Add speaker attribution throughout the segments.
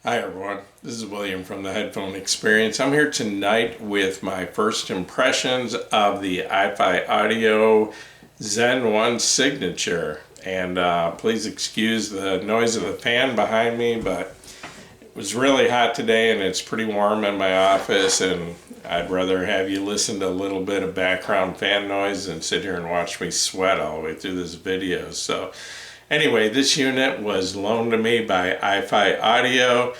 Speaker 1: Hi everyone, this is William from the Headphone Experience. I'm here tonight with my first impressions of the iFi Audio ZEN ONE Signature. And please excuse the noise of the fan behind me, but it was really hot today and it's pretty warm in my office, and I'd rather have you listen to a little bit of background fan noise than sit here and watch me sweat all the way through this video. So anyway, this unit was loaned to me by iFi Audio.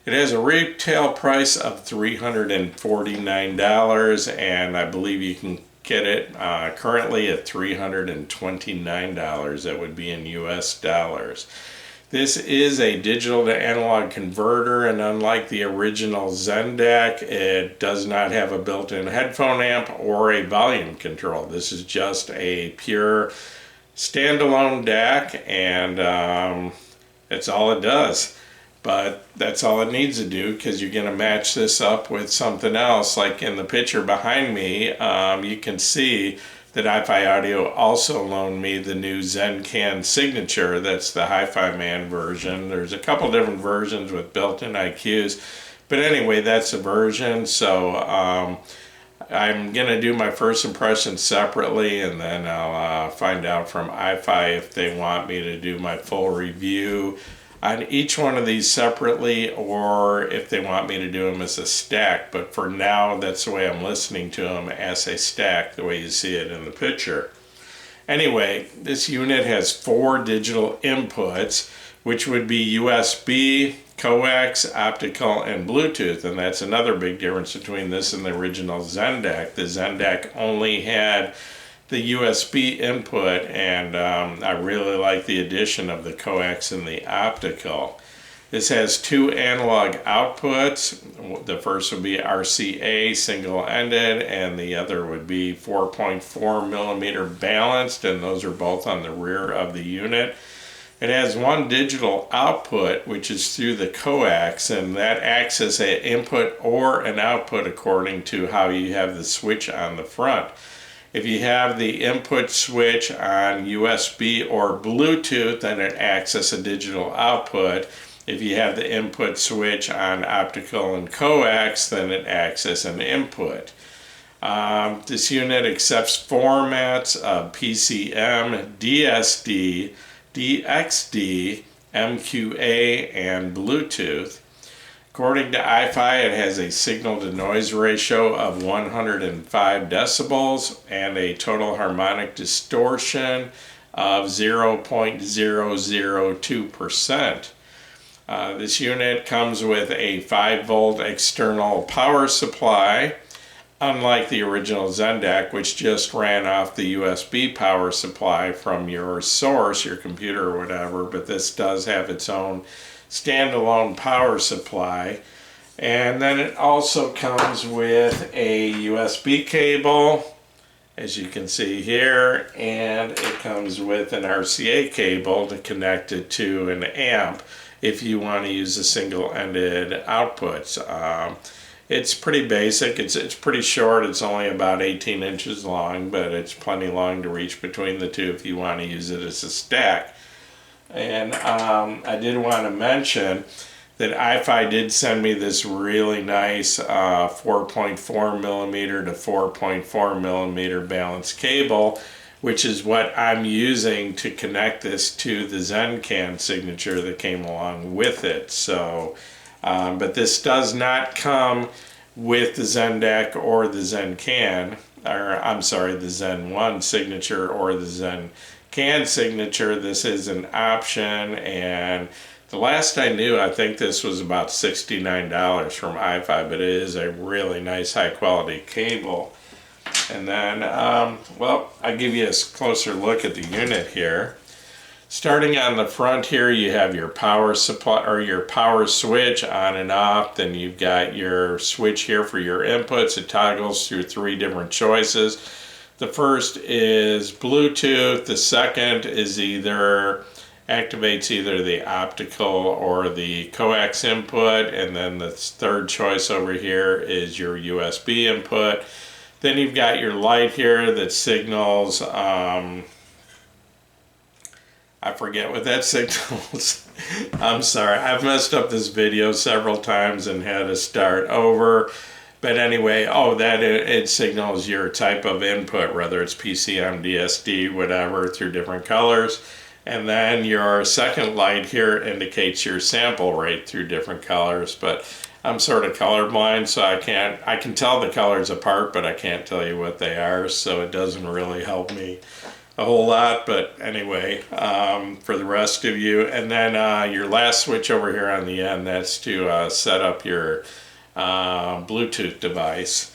Speaker 1: It has a retail price of $349, and I believe you can get it currently at $329. That would be in US dollars. This is a digital to analog converter, and unlike the original ZEN DAC, it does not have a built-in headphone amp or a volume control. This is just a pure standalone DAC, and that's all it does. But that's all it needs to do, because you're going to match this up with something else. Like in the picture behind me, you can see that iFi Audio also loaned me the new ZEN ONE Signature. That's the Hi-Fi Man version. There's a couple different versions with built-in IQs, but anyway, that's the version. So I'm going to do my first impression separately, and then I'll find out from iFi if they want me to do my full review on each one of these separately, or if they want me to do them as a stack. But for now, that's the way I'm listening to them, as a stack, the way you see it in the picture. Anyway, this unit has 4 digital inputs, which would be USB, coax, optical, and Bluetooth. And that's another big difference between this and the original ZEN DAC. The ZEN DAC only had the USB input, and I really like the addition of the coax and the optical. This has 2 analog outputs. The first would be RCA single-ended, and the other would be 4.4 millimeter balanced, and those are both on the rear of the unit. It has 1 digital output, which is through the coax, and that acts as an input or an output according to how you have the switch on the front. If you have the input switch on USB or Bluetooth, then it acts as a digital output. If you have the input switch on optical and coax, then it acts as an input. This unit accepts formats of PCM, DSD, DXD, MQA, and Bluetooth. According to iFi, it has a signal-to-noise ratio of 105 decibels and a total harmonic distortion of 0.002%. This unit comes with a 5-volt external power supply, unlike the original ZEN DAC, which just ran off the USB power supply from your source, your computer or whatever, but this does have its own standalone power supply. And then it also comes with a USB cable, as you can see here, and it comes with an RCA cable to connect it to an amp if you want to use a single-ended outputs. It's pretty basic. It's pretty short. It's only about 18 inches long, but it's plenty long to reach between the two if you want to use it as a stack. And I did want to mention that iFi did send me this really nice 4.4 millimeter to 4.4 millimeter balanced cable, which is what I'm using to connect this to the ZEN ONE Signature that came along with it. So, but this does not come with the ZEN DAC or the ZEN ONE, or I'm sorry, the ZEN ONE Signature or the ZEN ONE Signature. This is an option, and the last I knew, I think this was about $69 from iFi, but it is a really nice high quality cable. And then, well, I'll give you a closer look at the unit here. Starting on the front here, you have your power supply, or your power switch on and off. Then you've got your switch here for your inputs. It toggles through 3 different choices. The first is Bluetooth. The second is activates either the optical or the coax input. And then the third choice over here is your USB input. Then you've got your light here that signals I forget what that signals. I'm sorry, I've messed up this video several times and had to start over. But anyway, it signals your type of input, whether it's PCM, DSD, whatever, through different colors. And then your second light here indicates your sample rate through different colors. But I'm sort of colorblind, so I can tell the colors apart, but I can't tell you what they are, so it doesn't really help me a whole lot. But anyway, for the rest of you, and then your last switch over here on the end, that's to set up your Bluetooth device.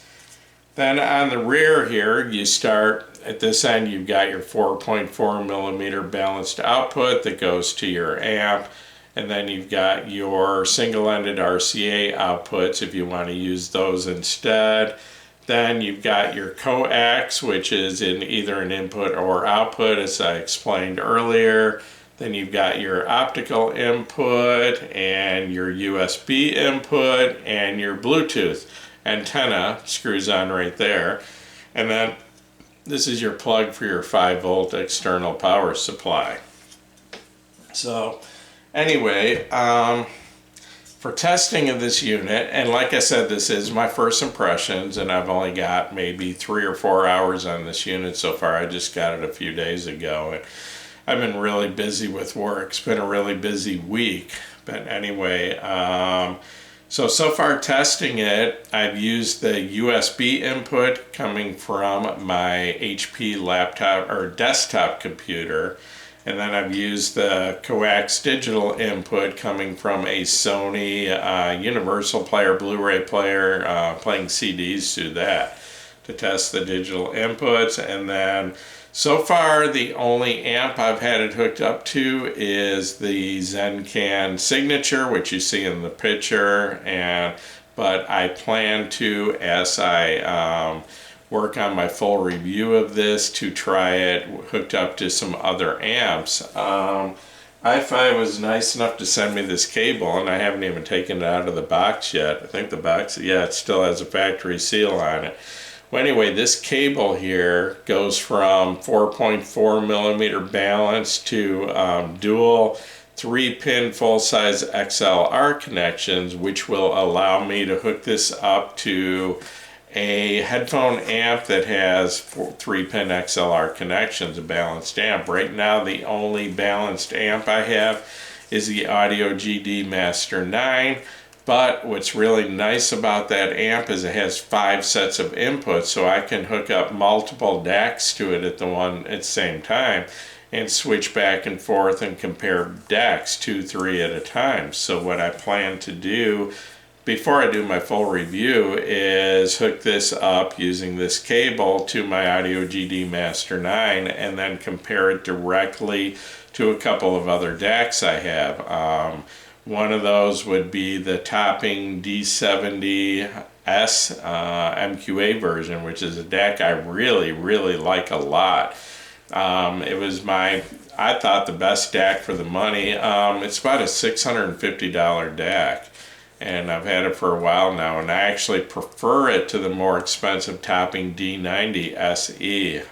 Speaker 1: Then on the rear here, you start at this end, you've got your 4.4 millimeter balanced output that goes to your amp. And then you've got your single-ended RCA outputs if you want to use those instead. Then you've got your coax, which is in either an input or output, as I explained earlier. Then you've got your optical input and your USB input and your Bluetooth antenna screws on right there. And then this is your plug for your 5-volt external power supply. So anyway, for testing of this unit, and like I said, this is my first impressions, and I've only got maybe 3 or 4 hours on this unit so far. I just got it a few days ago, and I've been really busy with work. It's been a really busy week. But anyway, so far testing it, I've used the USB input coming from my HP laptop or desktop computer. And then I've used the coax digital input coming from a Sony Universal player, Blu-ray player, playing CDs through that to test the digital inputs. And then so far the only amp I've had it hooked up to is the ZEN ONE Signature, which you see in the picture. But I plan to, as I work on my full review of this, to try it hooked up to some other amps. i5 was nice enough to send me this cable, and I haven't even taken it out of the box yet. I think the box, yeah, it still has a factory seal on it. Well, anyway, this cable here goes from 4.4 millimeter balance to dual 3-pin full-size XLR connections, which will allow me to hook this up to a headphone amp that has 3-pin XLR connections, a balanced amp. Right now the only balanced amp I have is the Audio GD Master 9, but what's really nice about that amp is it has 5 sets of inputs, so I can hook up multiple DACs to it at the same time and switch back and forth and compare DACs 2, 3 at a time. So what I plan to do before I do my full review is hook this up using this cable to my Audio GD Master 9 and then compare it directly to a couple of other DACs I have. One of those would be the Topping D70S MQA version, which is a DAC I really like a lot. It was I thought the best DAC for the money. It's about a $650 DAC. And I've had it for a while now, and I actually prefer it to the more expensive Topping D90 SE.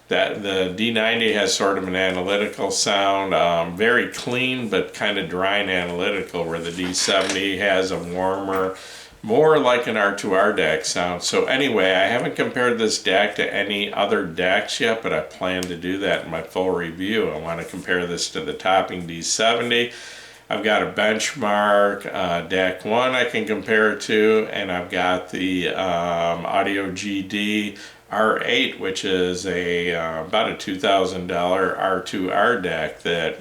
Speaker 1: The D90 has sort of an analytical sound, very clean but kind of dry and analytical, where the D70 has a warmer, more like an R2R DAC sound. So anyway, I haven't compared this DAC to any other DACs yet, but I plan to do that in my full review. I want to compare this to the Topping D70. I've got a benchmark DAC 1 I can compare it to, and I've got the Audio GD R8, which is about a $2,000 R2R DAC that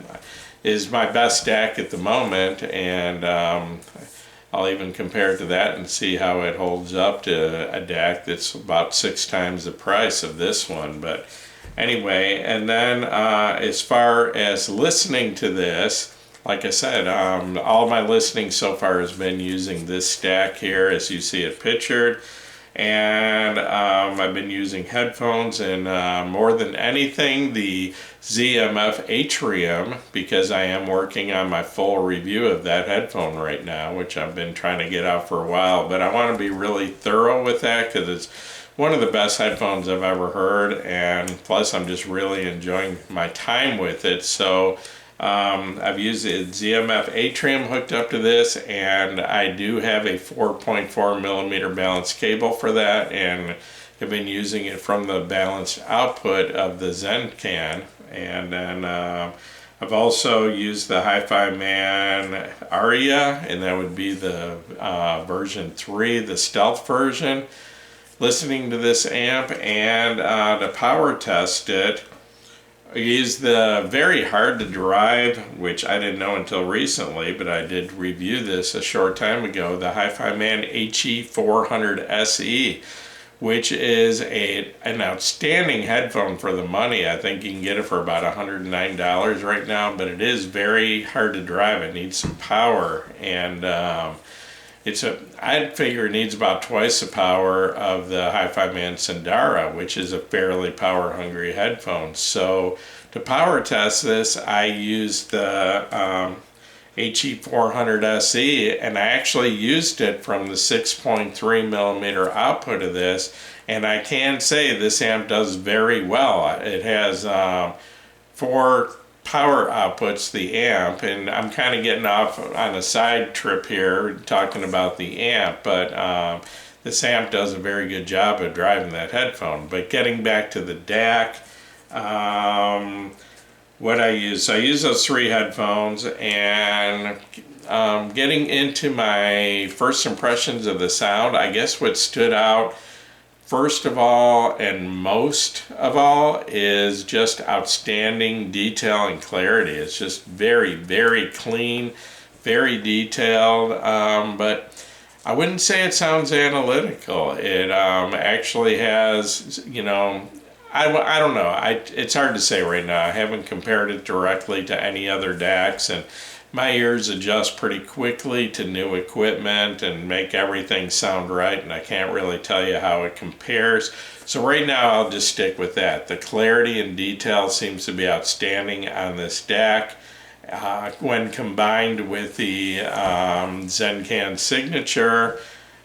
Speaker 1: is my best DAC at the moment, and I'll even compare it to that and see how it holds up to a DAC that's about 6 times the price of this one. But anyway, and then as far as listening to this, like I said, all my listening so far has been using this stack here as you see it pictured, and I've been using headphones, and more than anything the ZMF Atrium, because I am working on my full review of that headphone right now, which I've been trying to get out for a while, but I want to be really thorough with that because it's one of the best headphones I've ever heard, and plus I'm just really enjoying my time with it. So I've used the ZMF Atrium hooked up to this, and I do have a 4.4 millimeter balanced cable for that, and have been using it from the balanced output of the ZEN can. And then I've also used the Hi-Fi Man Aria, and that would be the version 3, the stealth version. Listening to this amp, and to power test it, I used the very hard to drive, which I didn't know until recently, but I did review this a short time ago, the Hi-Fi Man HE400 SE, which is an outstanding headphone for the money. I think you can get it for about $109 right now, but it is very hard to drive. It needs some power, and I'd figure it needs about twice the power of the Hi-Fi Man Sandara, which is a fairly power-hungry headphone. So to power test this, I used the HE400 SE, and I actually used it from the 6.3 millimeter output of this, and I can say this amp does very well. It has 4 power outputs, the amp, and I'm kind of getting off on a side trip here talking about the amp, but this amp does a very good job of driving that headphone. But getting back to the DAC, what I use, so I use those 3 headphones, and getting into my first impressions of the sound, I guess what stood out first of all and most of all is just outstanding detail and clarity. It's just very, very clean, very detailed, but I wouldn't say it sounds analytical. It actually has, you know, I don't know. It's hard to say right now. I haven't compared it directly to any other DACs, and my ears adjust pretty quickly to new equipment and make everything sound right, and I can't really tell you how it compares. So right now I'll just stick with that. The clarity and detail seems to be outstanding on this DAC. When combined with the ZEN Signature,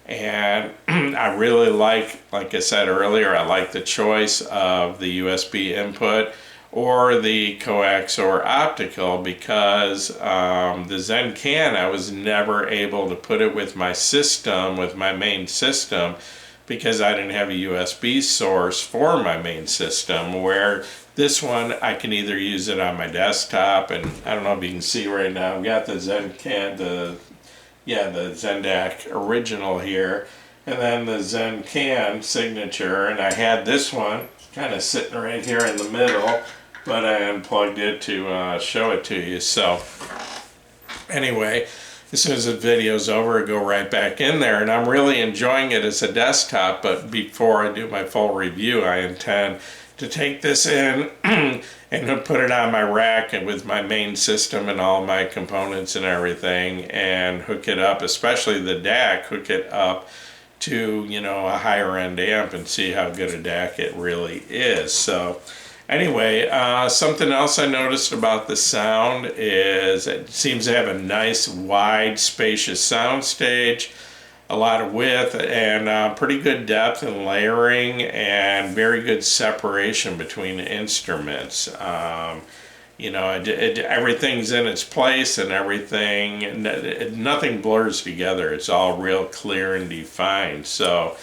Speaker 1: and I really like I said earlier, I like the choice of the USB input or the coax or optical, because the ZEN I was never able to put it with my system, with my main system, because I didn't have a USB source for my main system, where this one I can either use it on my desktop, and I don't know if you can see right now, I've got the ZEN the ZENDAC original here, and then the ZEN Signature, and I had this one kind of sitting right here in the middle, but I unplugged it to show it to you. So anyway, as soon as the video's over, I go right back in there, and I'm really enjoying it as a desktop. But before I do my full review, I intend to take this in and put it on my rack and with my main system and all my components and everything, and hook it up, especially the DAC, hook it up to, you know, a higher end amp and see how good a DAC it really is. So anyway, something else I noticed about the sound is it seems to have a nice, wide, spacious sound stage, a lot of width, and pretty good depth and layering, and very good separation between instruments. You know, everything's in its place, and everything, nothing blurs together. It's all real clear and defined. So,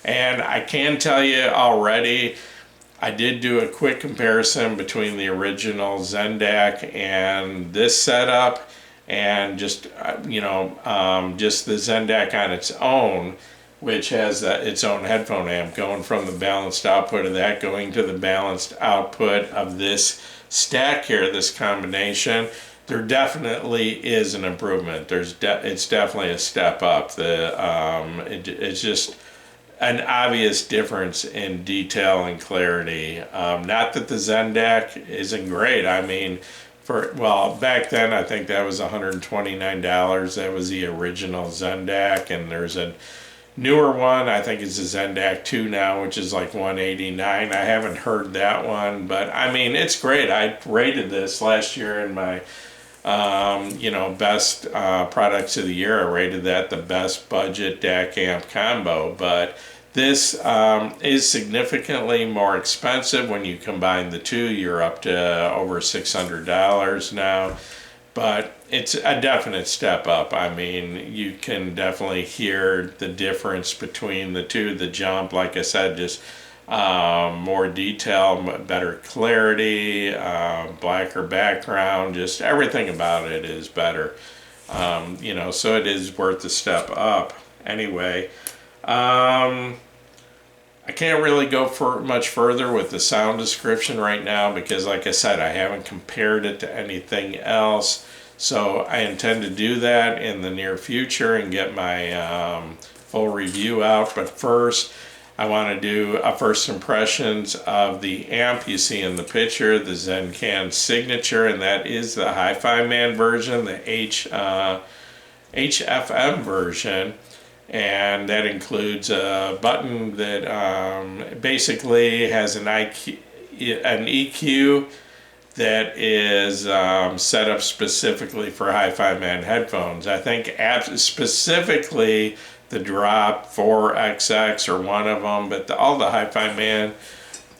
Speaker 1: and I can tell you already, I did do a quick comparison between the original ZENDAC and this setup, and just you know, just the ZENDAC on its own, which has its own headphone amp, going from the balanced output of that going to the balanced output of this stack here, this combination. There definitely is an improvement. It's definitely a step up. It's just an obvious difference in detail and clarity. Not that the ZENDAC isn't great. I mean, well, back then I think that was $129. That was the original ZENDAC, and there's a newer one, I think it's a ZENDAC 2 now, which is like $189. I haven't heard that one, but I mean, it's great. I rated this last year in my you know, best products of the year. I rated that the best budget DAC amp combo, but This is significantly more expensive. When you combine the two, you're up to over $600 now. But it's a definite step up. I mean, you can definitely hear the difference between the two. The jump, like I said, just more detail, better clarity, blacker background, just everything about it is better. You know, so it is worth the step up. Anyway, I can't really go for much further with the sound description right now because, like I said, I haven't compared it to anything else. So I intend to do that in the near future and get my full review out. But first, I want to do a first impressions of the amp you see in the picture, the ZEN ONE Signature, and that is the Hi-Fi Man version, the HFM version. And that includes a button that basically has an EQ that is set up specifically for Hi-Fi Man headphones. I think specifically the Drop 4XX or one of them, but all the Hi-Fi Man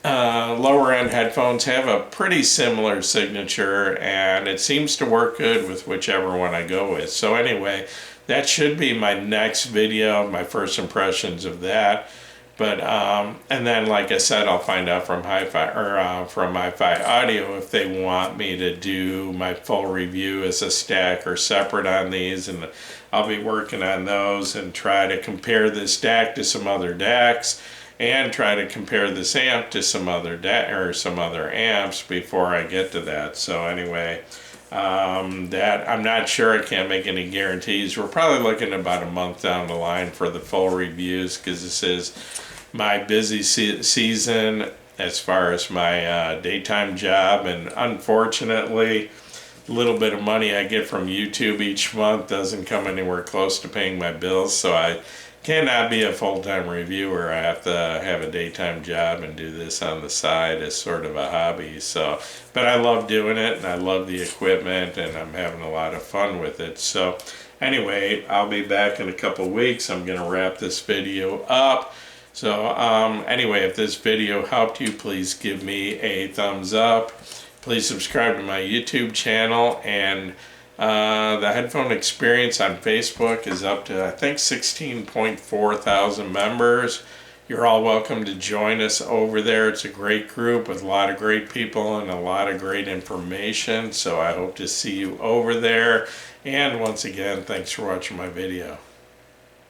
Speaker 1: lower end headphones have a pretty similar signature, and it seems to work good with whichever one I go with. So anyway, that should be my next video, my first impressions of that. But and then, like I said, I'll find out from from Hi-Fi Audio if they want me to do my full review as a stack or separate on these, and I'll be working on those and try to compare this DAC to some other DACs and try to compare this amp to some other amps before I get to that. So anyway, that I'm not sure. I can't make any guarantees. We're probably looking about a month down the line for the full reviews because this is my busy season as far as my daytime job, and unfortunately a little bit of money I get from YouTube each month doesn't come anywhere close to paying my bills, so I cannot be a full-time reviewer. I have to have a daytime job and do this on the side as sort of a hobby. So, but I love doing it, and I love the equipment, and I'm having a lot of fun with it. So anyway, I'll be back in a couple weeks. I'm going to wrap this video up. So anyway, if this video helped you, please give me a thumbs up. Please subscribe to my YouTube channel, and the Headphone Experience on Facebook is up to, I think, 16.4 thousand members. You're all welcome to join us over there. It's a great group with a lot of great people and a lot of great information. So I hope to see you over there. And once again, thanks for watching my video.